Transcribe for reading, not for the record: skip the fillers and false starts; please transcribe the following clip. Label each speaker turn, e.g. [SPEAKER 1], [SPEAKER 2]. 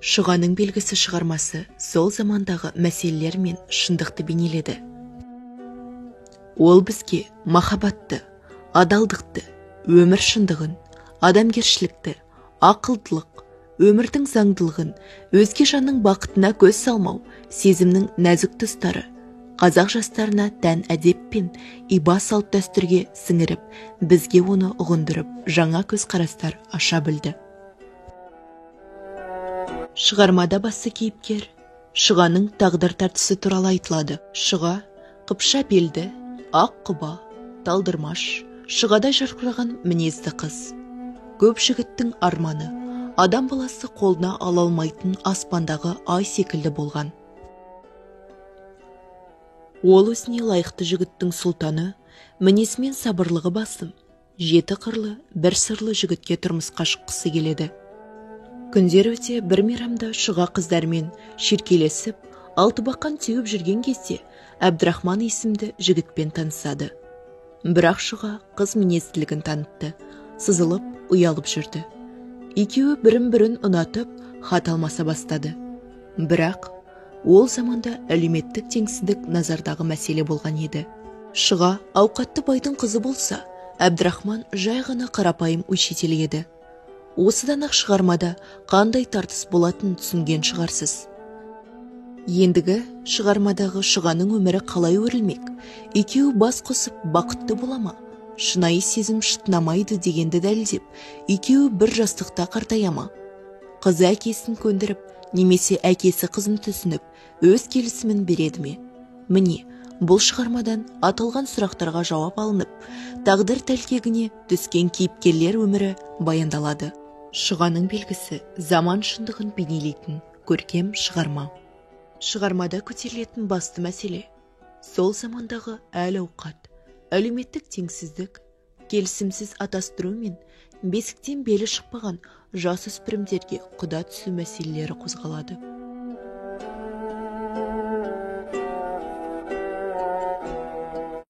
[SPEAKER 1] Шұғаның белгісі шығармасы сол замандағы мәселелер мен шындықты бейнеледі. Ол бізге махаббатты, адалдықты, өмір шындығын, адамгершілікті, ақылдылық, өмірдің заңдылығын, өзге жанның бақытына көз салмау, сезімнің нәзік тұстары, қазақ жастарына тән әдеп пен иба салт дәстүрге сіңіріп, бізге оны ұғындырып, жаңа көзқарастар аша білді. Шығармада басты кейіпкер Шұғаның тағдыр тартысы туралы айтылады. Шұға қыпша белді, ақ құба, талдырмаш, шұғадай жарқыраған мінезді қыз. Көп жігіттің арманы, адам баласы қолына ала алмайтын аспандағы ай секілді болған. Ол өзіне лайықты жігіттің сұлтаны, мінезімен сабырлығы басым, жеті қырлы, бір сырлы жігітке тұрмысқа шыққысы келеді. Күндер өте бір мейрамда Шұға қыздармен шеркелесіп, алтыбақан теуіп жүрген кезде Әбдірахман есімді жігітпен танысады. Бірақ Шұға қыз мінезділігін танытты, сызылып, ұялып жүрді. Екеуі бірін-бірін ұнатып, хат алмаса бастады. Бірақ ол заманда әлеуметтік теңсіздік назардағы мәселе болған еді. Шұға ауқатты байдың қызы болса, Әбдірахман жай ғана қарапайым учитель еді. Осыдан ақ шығармада қандай тартыс болатынын түсінген шығарсыз. Ендігі шығармадағы Шұғаның өмірі қалай өрілмек? Екеуі бас қосып бақытты бола ма? Шынайы сезім шытынамайды дегенді дәлелдеп, екеуі бір жастықта қартая ма? Қызы әкесін көндіріп, немесе әкесі қызын түсініп, өз келісімін береді ме? Міне, бұл шығармадан аталған сұрақтарға жауап алынып, тағдыр тәлкегіне түскен кейіпкерлер өмірі баяндалады. Шұғаның белгісі заман шындығын бейнелейтін көркем шығарма. Шығармада көтерілетін басты мәселе сол замандағы әл-ауқат, әлеуметтік теңсіздік, келісімсіз атастыру мен бесіктен белі шықпаған жасөспірімдерге құда түсу мәселелері қозғалады.